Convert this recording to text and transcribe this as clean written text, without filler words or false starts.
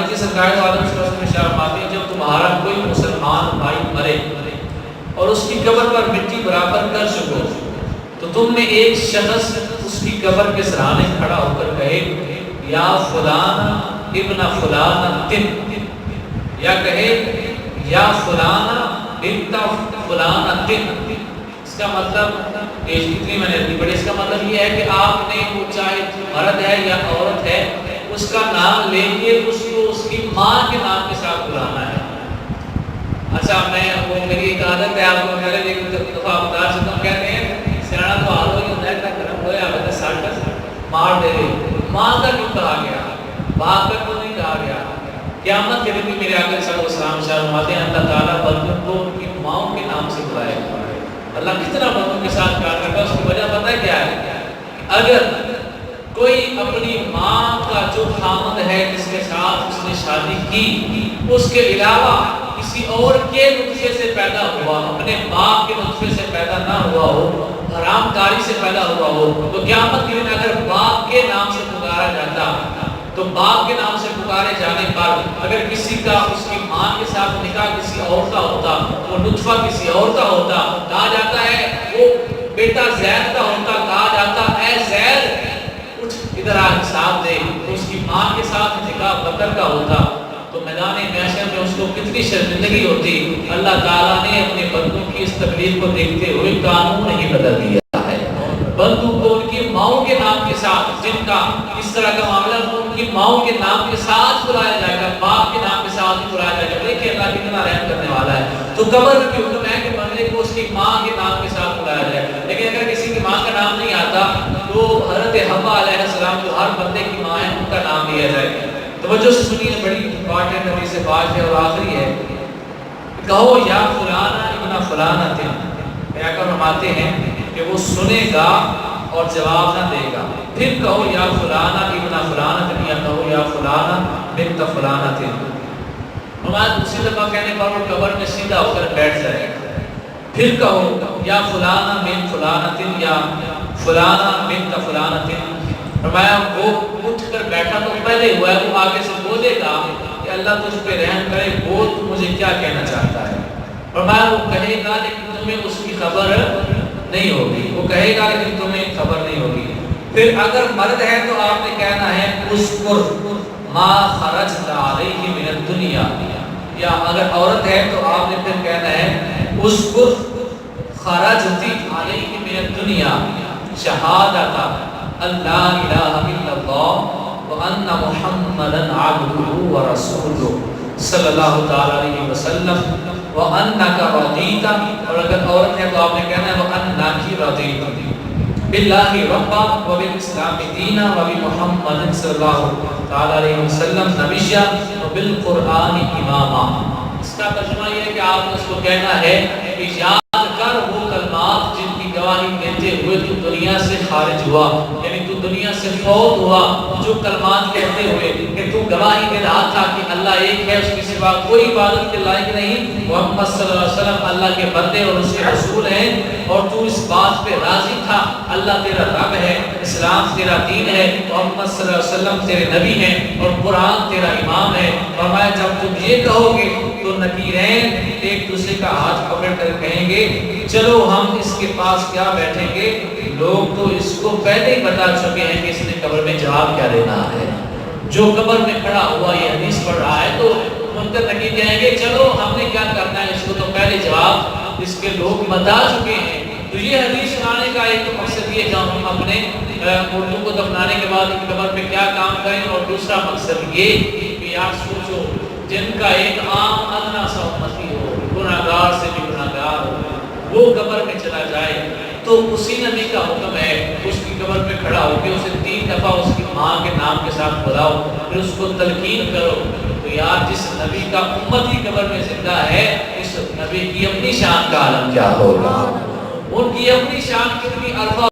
زمانے کی سرکار عالم صلی اللہ علیہ وسلم ارشاد فرماتے ہیں جب تمہارا کوئی مسلمان بھائی مرے اور اس کی قبر پر مٹی برابر کر چکو تو تم میں ایک شخص اس کی قبر کے سرانے کھڑا ہو کر کہے یا فلان ابن فلان تن، یا کہے یا فلان بنت فلان تن۔ اس کا مطلب اتنی میں نے پڑھی، اس کا مطلب یہ ہے کہ آپ نے وہ چاہے مرد ہے یا عورت ہے اس کا نام لے کے اس کو اس کی ماں کے نام کے ساتھ بلانا ہے۔ اچھا میں وہ میری ایک عادت ہے آپ کو پہلے ایک دفعہ بتا چکا ہوں، کہتے ہیں سیاڑا تو حال ہوئی ہوتا ہے اتنا گرم ہوئے آپ نے ساٹھ کا مار دے رہے، ماں کا کیوں کہا گیا، باپ کا کیوں نہیں کہا گیا؟ قیامت کے دن بھی میرے آقا صلی اللہ علیہ وسلم فرماتے ہیں اللہ تعالیٰ بندوں کو ان کی ماؤں کے نام سے بلائے گا۔ اللہ کتنا بندوں کے ساتھ پیار کرتا ہے، اس کی وجہ پتہ کیا ہے؟ اگر کوئی اپنی ماں کا جو خامد ہے جس کے ساتھ اس نے شادی کی اس کے علاوہ کسی اور کے نطفے سے پیدا ہوا، اپنے باپ کے نطفے سے پیدا نہ ہوا ہو، حرام کاری سے پیدا ہوا ہو، تو قیامت کے دن اگر باپ کے نام سے پکارا جاتا تو باپ کے نام سے پکارے جانے پر اگر کسی کا اس کی ماں کے ساتھ نکاح کسی اور کا ہوتا، وہ نطفہ کسی اور کا ہوتا، کہا جاتا ہے وہ بیٹا زید کا ہوتا، کہا جاتا اے زید اٹھ ادھر آ حساب دے، تو اس کی ماں کے ساتھ نکاح بکر کا ہوتا تو میدان محشر میں اس کو کتنی شرمندگی ہوتی۔ اللہ تعالیٰ نے اپنے بندوں کی اس تکلیف کو دیکھتے ہوئے قانون نہیں بدل دیا ہے، بندوں کو ان کی ماؤں کے نام کے ساتھ جن کا اس طرح کا معاملہ ہو ان کی ماؤں کے نام کے ساتھ بلایا جائے گا، باپ کے نام کے ساتھ بھی بلایا جائے گا۔ دیکھیں اللہ کتنا رحم کرنے والا ہے۔ تو قبر میں بھی حکم ہے کہ بندے کو اس کی ماں کے نام کے ساتھ بلایا جائے، لیکن اگر کسی کی ماں کا نام نہیں آتا تو حضرت حوا علیہ السلام جو ہر بندے کی ماں ہے ان کا نام لیا جائے۔ توجہ سے سنیے، بڑی امپورٹنٹ حدیث پاک ہے اور آخری ہے۔ کہو یا فلانا ابن فلانا تن، کیا فرماتے ہیں کہ وہ سنے گا اور جواب نہ دے گا، پھر کہو یا فلانا ابن فلانا تن، یا کہو یا فلانا بنت فلانا تن۔ ہمارا دوسری دفعہ کہنے پر وہ قبر میں سیدھا ہو کر بیٹھ جائے گا، پھر کہو یا فلانا بن فلانا تن یا فلانا بنت فلانا تن۔ فرمایا وہ اٹھ کر بیٹھا تو پہلے ہوا ہے، وہ آگے سے بولے گا کہ اللہ تجھ پہ رحم کرے، بول تو مجھے کیا کہنا چاہتا ہے۔ فرمایا وہ کہے گا لیکن تمہیں اس کی خبر نہیں ہوگی، وہ کہے گا لیکن تمہیں خبر نہیں ہوگی۔ پھر اگر مرد ہے تو آپ نے کہنا ہے اذکر ما خرجت علیہ من الدنیا، یا اگر عورت ہے تو آپ نے پھر کہنا ہے اذکر خرجت علیہ من الدنیا شہادت اللہ الہ الا اللہ وان محمدا عبدہ ورسولہ صلی اللہ تعالی علیہ وسلم وانک رضیت، اور اگر عورت ہے تو آپ نے کہنا ہے وانک رضیت باللہ ربا وبالاسلام دینا وبمحمد صلی اللہ تعالی علیہ وسلم نبیا وبالقرآن اماما۔ اس کا ترجمہ یہ ہے کہ آپ نے اس کو کہنا ہے کہ یاد کر وہ کلمات جن کی گواہی دیتے ہوئے تو دنیا سے خارج ہوا، یعنی تو دنیا سے فوت ہوا، جو کلمات کہتے ہوئے کہ تو گواہی دے رہا تھا کہ اللہ ایک ہے، اس کے سوا کوئی عبادت کے لائق نہیں، محمد صلی اللہ علیہ وسلم اللہ کے بندے اور اس کے رسول ہیں، اور تو اس بات پہ راضی تھا اللہ تیرا رب ہے، اسلام تیرا دین ہے، محمد صلی اللہ علیہ وسلم تیرے نبی ہیں اور قرآن تیرا امام ہے۔ فرمایا جب تم یہ کہو گے تو نکیرین ایک دوسرے کا ہاتھ پکڑ کر کہیں گے چلو ہم اس کے پاس کیا بیٹھیں گے، لوگ تو اس کو پہلے ہی بتا چکے ہیں کہ اس نے قبر میں جواب کیا دینا ہے۔ جو قبر میں کھڑا ہوا یہ حدیث پڑھ رہا ہے تو منکر نکیر کہیں گے چلو ہم نے کیا کرنا ہے، اس کو تو پہلے جواب اس کے لوگ بتا چکے ہیں۔ تو یہ حدیث سنانے کا ایک مقصد یہ کہ ہم اپنے مردوں کو دفنانے کے بعد ان قبر میں کیا کام کریں، اور دوسرا مقصد یہ کہ یار سوچو جن کا ایک عام ادنا سا امتی ہو، گناہگار سے بھی گناہگار ہو، وہ قبر میں چلا جائے تو اسی نبی کا حکم ہے اس کی قبر پہ کھڑا ہو کے اسے 3 دفعہ اس کی ماں کے نام کے ساتھ بلاؤ، پھر اس کو تلقین کرو۔ تو یار جس نبی کا امت ہی قبر میں زندہ ہے اس نبی کی اپنی شان کا عالم کیا ہوگا، ان کی اپنی شان کتنی عرفہ